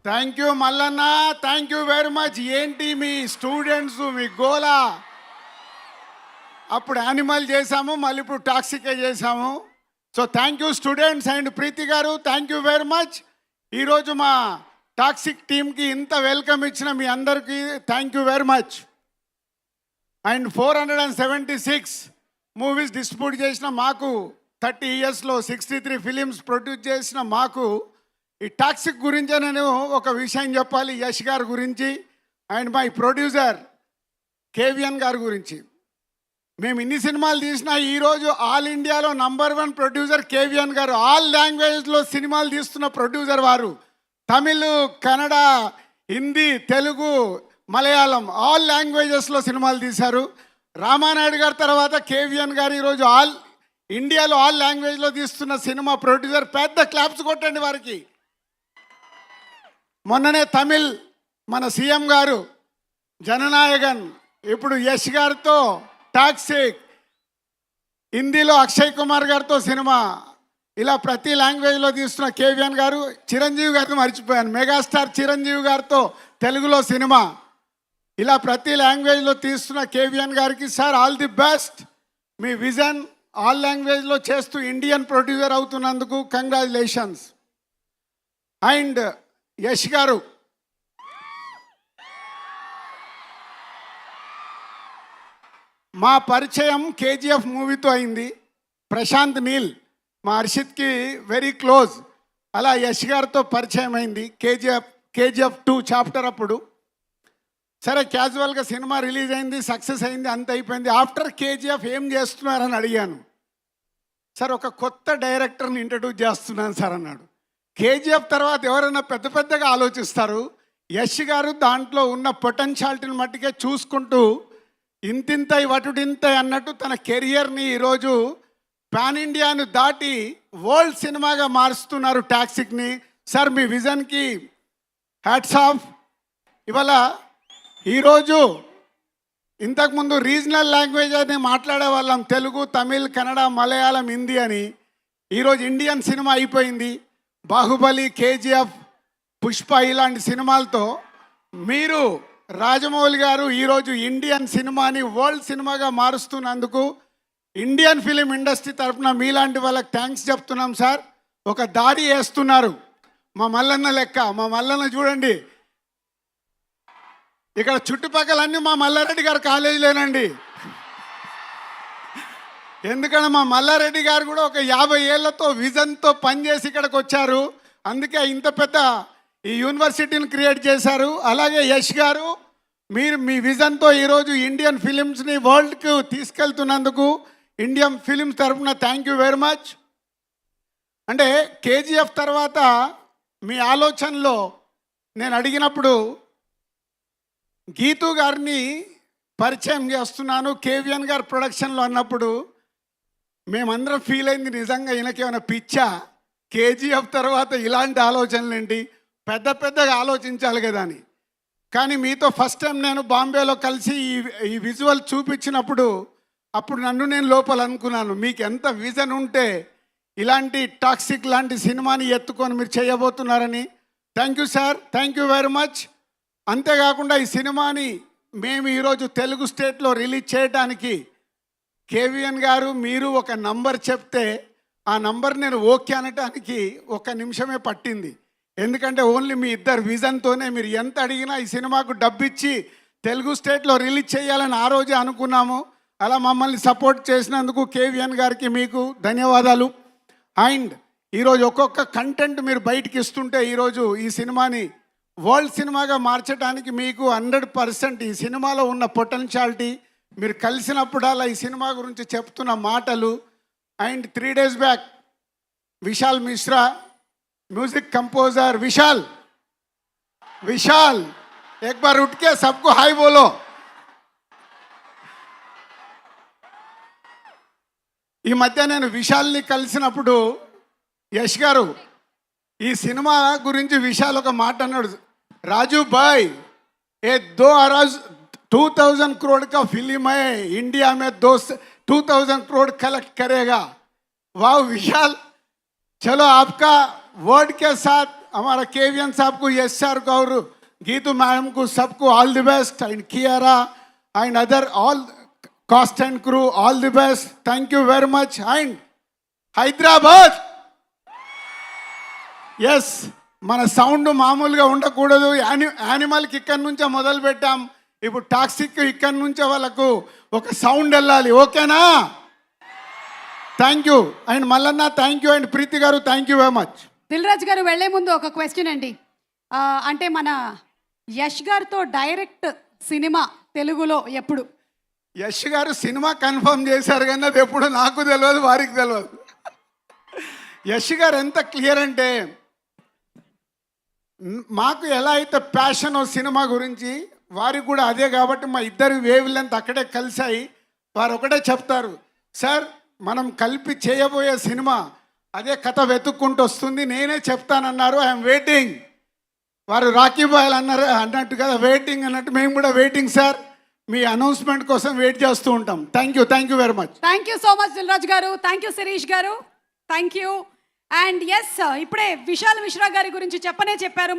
Thank you Mallanna, thank you very much. ఏంటి మీ students మీ గోలా? అప్పుడు animal చేసాము, మళ్ళీ ఇప్పుడు టాక్సికే చేసాము. So thank you students and Preethi garu, thank you very much. ఈరోజు మా టాక్సిక్ టీమ్కి ఇంత వెల్కమ్ ఇచ్చిన మీ అందరికీ thank you very much. And 476 movies distribute చేసిన మాకు, 30 ఇయర్స్లో 63 ఫిలిమ్స్ ప్రొడ్యూస్ చేసిన మాకు, ఈ టాక్సిక్ గురించే నేను ఒక విషయం చెప్పాలి. యష్ గారి గురించి అండ్ మై ప్రొడ్యూసర్ కేవిఎన్ గారి గురించి. మేము ఇన్ని సినిమాలు తీసినా ఈరోజు ఆల్ ఇండియాలో #1 ప్రొడ్యూసర్ కేవిఎన్ గారు. ఆల్ లాంగ్వేజ్లో సినిమాలు తీస్తున్న ప్రొడ్యూసర్ వారు. తమిళ్, కన్నడ, హిందీ, తెలుగు, మలయాళం ఆల్ లాంగ్వేజెస్లో సినిమాలు తీశారు. రామానాయుడు గారి తర్వాత కేవిఎన్ గారు ఈరోజు ఇండియాలో ఆల్ లాంగ్వేజ్లో తీస్తున్న సినిమా ప్రొడ్యూసర్. పెద్ద క్లాప్స్ కొట్టండి వారికి. మొన్ననే తమిళ్ మన సీఎం గారు జననాయకన్, ఇప్పుడు యష్ గారితో టాక్సిక్, హిందీలో అక్షయ్ కుమార్ గారితో సినిమా, ఇలా ప్రతి లాంగ్వేజ్లో తీస్తున్న కేవిఎన్ గారు. చిరంజీవి గారితో మర్చిపోయాను, మెగాస్టార్ చిరంజీవి గారితో తెలుగులో సినిమా, ఇలా ప్రతి లాంగ్వేజ్లో తీస్తున్న కేవిఎన్ గారికి సార్ ఆల్ ది బెస్ట్. మీ విజన్ ఆల్ లాంగ్వేజ్లో చేస్తూ ఇండియన్ ప్రొడ్యూసర్ అవుతున్నందుకు కంగ్రాచులేషన్స్. అండ్ యష్ గారు, మా పరిచయం కేజీఎఫ్ మూవీతో అయింది. ప్రశాంత్ నీల్ మా హర్షిత్కి వెరీ క్లోజ్. అలా యష్ గారితో పరిచయం అయింది కేజీఎఫ్ 2 చాప్టర్ అప్పుడు. సరే క్యాజువల్గా సినిమా రిలీజ్ అయింది, సక్సెస్ అయింది, అంత అయిపోయింది. ఆఫ్టర్ కేజీఎఫ్ ఏం చేస్తున్నారని అడిగాను. సార్ ఒక కొత్త డైరెక్టర్ని ఇంట్రడ్యూస్ చేస్తున్నాను సార్ అన్నాడు. కేజీఎఫ్ తర్వాత ఎవరైనా పెద్ద పెద్దగా ఆలోచిస్తారు. యష్ గారు దాంట్లో ఉన్న పొటెన్షియాలిటీని మట్టుకే చూసుకుంటూ ఇంతింతై వటుడింతై అన్నట్టు తన కెరియర్ని ఈరోజు పాన్ ఇండియాను దాటి వరల్డ్ సినిమాగా మారుస్తున్నారు టాక్సిక్ని. సార్ మీ విజన్కి హ్యాట్స్ ఆఫ్. ఇవాళ ఈరోజు ఇంతకుముందు రీజనల్ లాంగ్వేజ్ అని మాట్లాడే వాళ్ళం, తెలుగు, తమిళ్, కన్నడ, మలయాళం, హిందీ అని. ఈరోజు ఇండియన్ సినిమా అయిపోయింది. బాహుబలి, కేజీఎఫ్, పుష్ప ఇలాంటి సినిమాలతో మీరు రాజమౌళి గారు ఈరోజు ఇండియన్ సినిమాని వరల్డ్ సినిమాగా మారుస్తున్నందుకు ఇండియన్ ఫిలిం ఇండస్ట్రీ తరఫున మీలాంటి వాళ్ళకి థ్యాంక్స్ చెప్తున్నాం సార్. ఒక దారి వేస్తున్నారు మా మల్లన్న లెక్క. మా మల్లన్న చూడండి, ఇక్కడ చుట్టుపక్కలన్నీ మా మల్లారెడ్డి గారు కాలేజీలేనండి. ఎందుకంటే మా మల్లారెడ్డి గారు కూడా ఒక 50 ఏళ్లతో విజన్తో పనిచేసి ఇక్కడికి వచ్చారు. అందుకే ఇంత పెద్ద ఈ యూనివర్సిటీని క్రియేట్ చేశారు. అలాగే యష్ గారు, మీరు మీ విజన్తో ఈరోజు ఇండియన్ ఫిలిమ్స్ని వరల్డ్కు తీసుకెళ్తున్నందుకు ఇండియన్ ఫిలిమ్స్ తరఫున థ్యాంక్ యూ వెరీ మచ్. అంటే కేజీఎఫ్ తర్వాత మీ ఆలోచనలో నేను అడిగినప్పుడు గీతూ గారిని పరిచయం చేస్తున్నాను కేవిఎన్ గారు ప్రొడక్షన్లో అన్నప్పుడు మేమందరం ఫీల్ అయింది, నిజంగా ఈయనకేమైనా పిచ్చా, కేజీఎఫ్ తర్వాత ఇలాంటి ఆలోచనలు ఏంటి, పెద్ద పెద్దగా ఆలోచించాలి కదా అని. కానీ మీతో ఫస్ట్ టైం నేను బాంబేలో కలిసి ఈ విజువల్ చూపించినప్పుడు అప్పుడు నన్ను నేను లోపల అనుకున్నాను, మీకు ఎంత విజన్ ఉంటే ఇలాంటి టాక్సిక్ లాంటి సినిమాని ఎత్తుకొని మీరు చేయబోతున్నారని. Thank you sir, thank you very much. అంతేకాకుండా ఈ సినిమాని మేము ఈరోజు తెలుగు స్టేట్లో రిలీజ్ చేయడానికి కేవిఎన్ గారు మీరు ఒక నంబర్ చెప్తే ఆ నంబర్ నేను ఓకే అనటానికి 1 నిమిషమే పట్టింది. ఎందుకంటే ఓన్లీ మీ ఇద్దరు విజన్తోనే మీరు ఎంత అడిగినా ఈ సినిమాకు డబ్బిచ్చి తెలుగు స్టేట్లో రిలీజ్ చేయాలని ఆ రోజే అనుకున్నాము. అలా మమ్మల్ని సపోర్ట్ చేసినందుకు కేవిఎన్ గారికి మీకు ధన్యవాదాలు. అండ్ ఈరోజు ఒక్కొక్క కంటెంట్ మీరు బయటికి ఇస్తుంటే ఈరోజు ఈ సినిమాని వరల్డ్ సినిమాగా మార్చడానికి మీకు 100% ఈ సినిమాలో ఉన్న పొటెన్షియాలిటీ, మీరు కలిసినప్పుడల్లా ఈ సినిమా గురించి చెప్తున్న మాటలు. And 3 days back Vishal Mishra, music composer Vishal, एक बार उठ के सबको हाय बोलो. ఈ మధ్య నేను విశాల్ని కలిసినప్పుడు యష్ గారు ఈ సినిమా గురించి విశాల్ ఒక మాట అన్నాడు, రాజు భాయ్ ఏ 2000 करोड़ का फिल्म है, इंडिया में 2000 करोड़ कलेक्ट करेगा. वाह विशाल, चलो आपका वर्ड के साथ हमारा केवीएन साहब को, यश सर को और गीतू मैडम को सबको all the best and Kiara and other all cast and crew all the best. Thank you very much. And Hyderabad ఎస్ మన సౌండ్ మామూలుగా ఉండకూడదు. యానిమల్కి ఇక్కడి నుంచే మొదలు పెట్టాం, ఇప్పుడు టాక్సిక్ ఇక్కడి నుంచే వాళ్ళకు ఒక సౌండ్ వెళ్ళాలి. ఓకేనా? Thank you. And Mallanna thank you. And Preethi garu thank you very much. Dil Raju garu వెళ్లే ముందు ఒక క్వశ్చన్ అండి. అంటే మన యష్ గారితో డైరెక్ట్ సినిమా తెలుగులో ఎప్పుడు? యష్ గారు సినిమా కన్ఫర్మ్ చేశారు కానీ అది ఎప్పుడు నాకు తెలియదు, వారికి తెలియదు. యష్ గారు ఎంత క్లియర్ అంటే, మాకు ఎలా అయితే ప్యాషన్ సినిమా గురించి వారికి కూడా అదే, కాబట్టి మా ఇద్దరు వేవ్ లెంత్ అక్కడే కలిసాయి. వారు ఒకటే చెప్తారు, సార్ మనం కలిపి చేయబోయే సినిమా అదే కథ వెతుక్కుంటూ వస్తుంది, నేనే చెప్తానన్నారు. I'm waiting. వారు రాఖీ బాయ్ అన్నట్టు కదా, వెయిటింగ్ అన్నట్టు మేము కూడా వెయిటింగ్ సార్. మీ అనౌన్స్మెంట్ కోసం వెయిట్ చేస్తూ ఉంటాం. Thank you very much. Thank you so much Dil Raju garu. Thank you Sirish గారు. Thank you. అండ్ ఎస్, ఇప్పుడే విశాల్ మిశ్రా గారి గురించి చెప్పారు.